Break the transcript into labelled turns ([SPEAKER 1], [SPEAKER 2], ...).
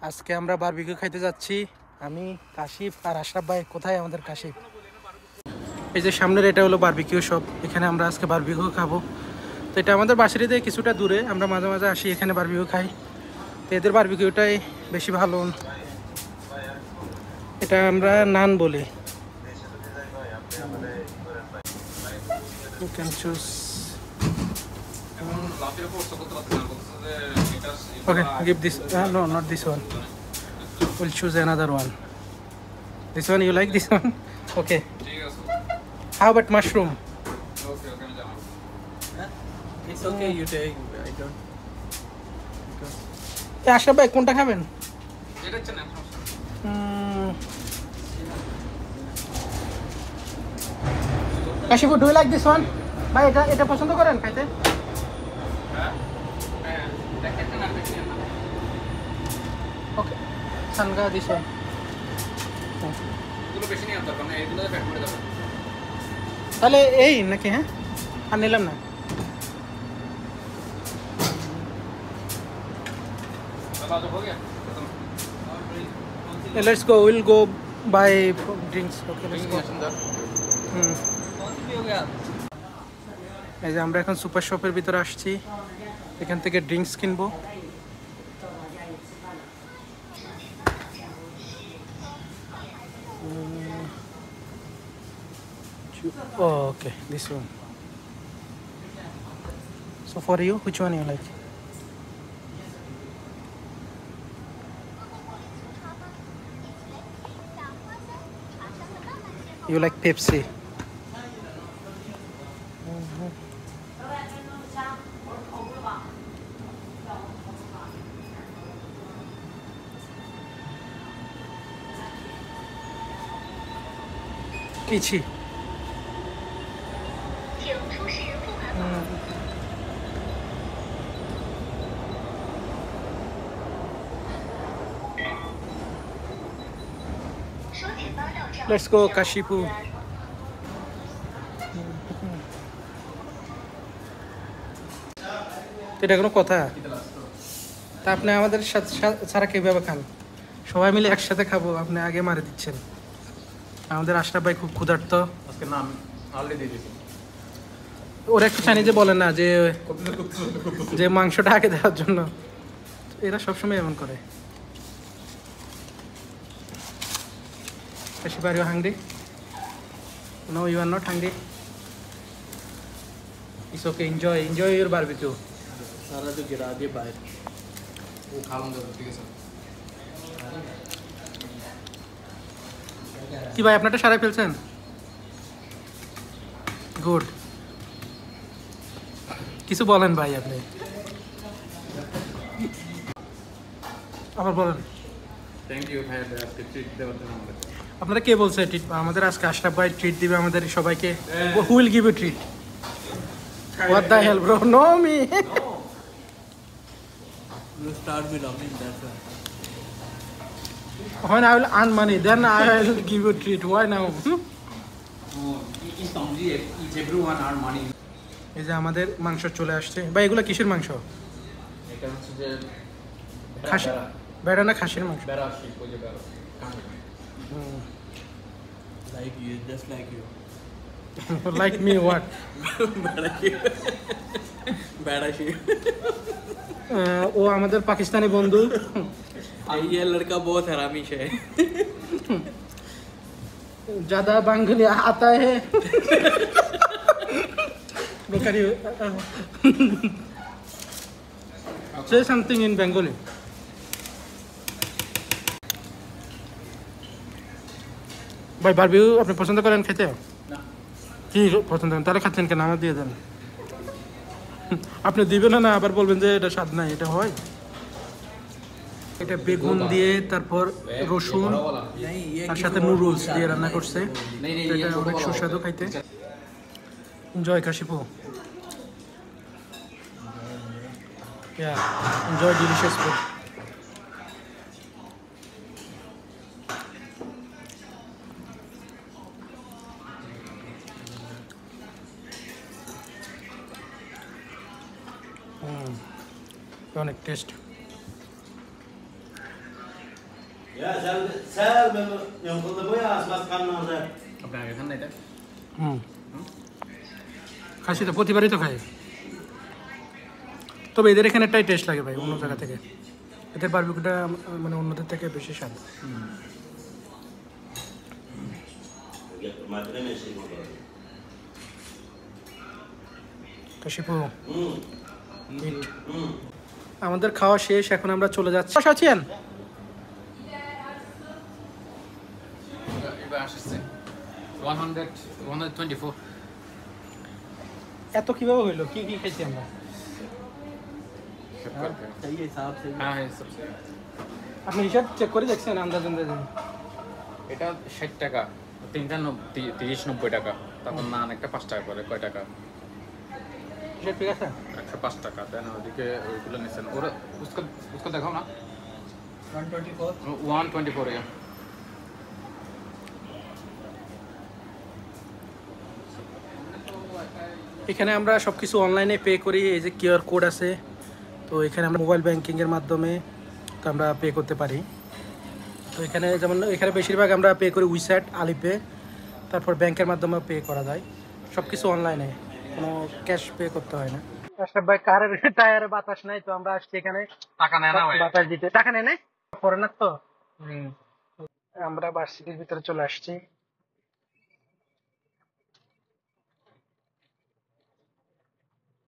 [SPEAKER 1] আজকে আমরা বারবিকিউ খাইতে যাচ্ছি। আমি কাশিফ আর আশরাফ ভাই। কোথায় আমাদের কাশিফ? এই যে সামনের এটা হলো বারবিকিউ শপ, এখানে আমরা আজকে বারবিকিউ খাবো। তো এটা আমাদের বাসারি থেকে কিছুটা দূরে, আমরা মাঝে মাঝে আসি এখানে বারবিকিউ খাই। তো এদের বারবিকিউটাই বেশি ভালো। এটা আমরা নান বলি। You can choose. Okay, give this. No, not this one. We'll choose another one. This one, you like this one? Okay. How about mushroom?
[SPEAKER 2] It's okay, you take. I don't.
[SPEAKER 1] Ashraf ভাই কোনটা খাবেন? Kashif, do you like this one? ভাই এটা এটা পছন্দ করেন খাইতে? Okay, সানগা দিস ওয়ান। তাহলে এই নাকি? হ্যাঁ, আর নিলাম না। Let's go. We'll go buy drinks. Okay, let's go. এই যে আমরা এখন সুপার শপের ভিতরে আসছি, এখান থেকে ড্রিঙ্কস কিনবো। Oh, okay, this one. So for you, which one you like? You like Pepsi? Ichi. Let's go, Kashipu. এটা কোনো কথা? তা আপনি আমাদের সাথে ছাড়া কীভাবে খান? সবাই মিলে একসাথে খাবো, আপনি আগে মারে দিচ্ছেন। আমাদের আশরাফ ভাই খুব ক্ষুধার্ত।
[SPEAKER 2] আজকে নাম অলরেডি দিয়ে দিয়েছি।
[SPEAKER 1] ওরা একটু চাইনি যে বলেন না যে যে মাংসটা আগে দেওয়ার জন্য। এরা সবসময় এমন করে। Kashifu, are you hungry? No, you are not hungry. It's okay. Enjoy your barbecue.
[SPEAKER 2] सारा तो गिरा दिए बाहर। वो खा लूँगा ठीक है सर।
[SPEAKER 1] কি ভাই, আপনারটা সারাই ফেলছেন? গুড। কিছু বলেন ভাই আপনি, আবার বলেন।
[SPEAKER 2] থ্যাংক ইউ ভাই, আজকে ট্রিট দেওয়ার জন্য আমাদের।
[SPEAKER 1] আপনারা কে বলছে ট্রিট? আমাদের আজকে আশরাফ ভাই ট্রিট দিবে আমাদের সবাইকে। Who will give you treat? What the hell bro, no me.
[SPEAKER 2] You start with laughing, that's why.
[SPEAKER 1] When I will earn money, then I will give you treat. Why now?
[SPEAKER 2] In Tongji, each everyone earn money.
[SPEAKER 1] এই যে আমাদের মাংস চলে আসছে। ভাই এগুলো কিসের মাংস?
[SPEAKER 2] এটা হচ্ছে যে
[SPEAKER 1] খাসি, বেড়া না খাসির মাংস?
[SPEAKER 2] বেড়া শিপ, ওই যে বেড়া। Like you, just like you.
[SPEAKER 1] Like me what?
[SPEAKER 2] बेड़ा शिप।
[SPEAKER 1] ও আমাদের পাকিস্তানি বন্ধু।
[SPEAKER 2] ये लड़का बहुत हरामी है।
[SPEAKER 1] ज्यादा बंगाली आता है। Say something in Bengali. ভাই বারবিকিউ আপনি পছন্দ করেন খেতে?
[SPEAKER 2] না।
[SPEAKER 1] কি পছন্দ করেন তাহলে খাচ্ছেন কেন? আমার দিয়ে দেন। আপনি দিবেন না, আবার বলবেন যে এটা স্বাদ নাই। এটা হয়, এটা বেগুন দিয়ে, তারপর রসুন, তার সাথে নুডলস দিয়ে রান্না করছে। এটা অনেক সুস্বাদু খাইতে। এনজয় কাশিপু, এনজয় ডিলিশিয়াস ফুড। অনেক টেস্ট।
[SPEAKER 3] আপনার এখানে না এটা
[SPEAKER 1] হুম, খাসি তো প্রতিবারই তো খাই, তবে এদের এখানেটাই টেস্ট লাগে ভাই অন্য জায়গা থেকে। এদের বারবিকিউটা মানে অন্যদের থেকে বেশি স্বাদ। কাশিপু eat। আমাদের খাওয়া শেষ, এখন আমরা চলে যাচ্ছি। আছেন
[SPEAKER 3] এবার আসছে 124
[SPEAKER 1] এত কিভাবে হইলো, কি কি খাইছি আমরা?
[SPEAKER 2] सही है हिसाब से
[SPEAKER 3] হ্যাঁ হ্যাঁ সব সহি।
[SPEAKER 1] আপনি হিসাব চেক করে দেখছেন আন্দাজ আন্দাজ?
[SPEAKER 3] এটা 60 টাকা, তিনটা 30-90 টাকা, তারপর নান একটা 5 টাকা করে, কয় টাকা?
[SPEAKER 1] হিসাব ঠিক আছে?
[SPEAKER 3] 105 টাকা। দেন ওইদিকে ওইগুলো নিচ্ছেন ওরা, উস্কা উস্কা দেখাও না,
[SPEAKER 2] 124
[SPEAKER 3] 124 ইয়া।
[SPEAKER 1] এখানে আমরা সব কিছু অনলাইনে পে করি, এই যে কিউআর কোড আছে, তো এখানে আমরা মোবাইল ব্যাংকিংয়ের মাধ্যমে তো আমরা পে করতে পারি। তো এখানে যেমন এখানে বেশিরভাগ আমরা পে করি উইস্যাট, আলিপে, তারপর ব্যাংকের মাধ্যমে পে করা যায়, সব কিছু অনলাইনে, কোনো ক্যাশ পে করতে হয় না। আশরাফ ভাই কারের টায়ারে বাতাস নাই, তো আমরা আসছি এখানে
[SPEAKER 3] টাকা নেয় না ভাই।
[SPEAKER 1] বাতাস দিতে। টাকা নেই নাই, ফরেনার তো। আমরা ভার্সিটির ভিতরে চলে আসছি।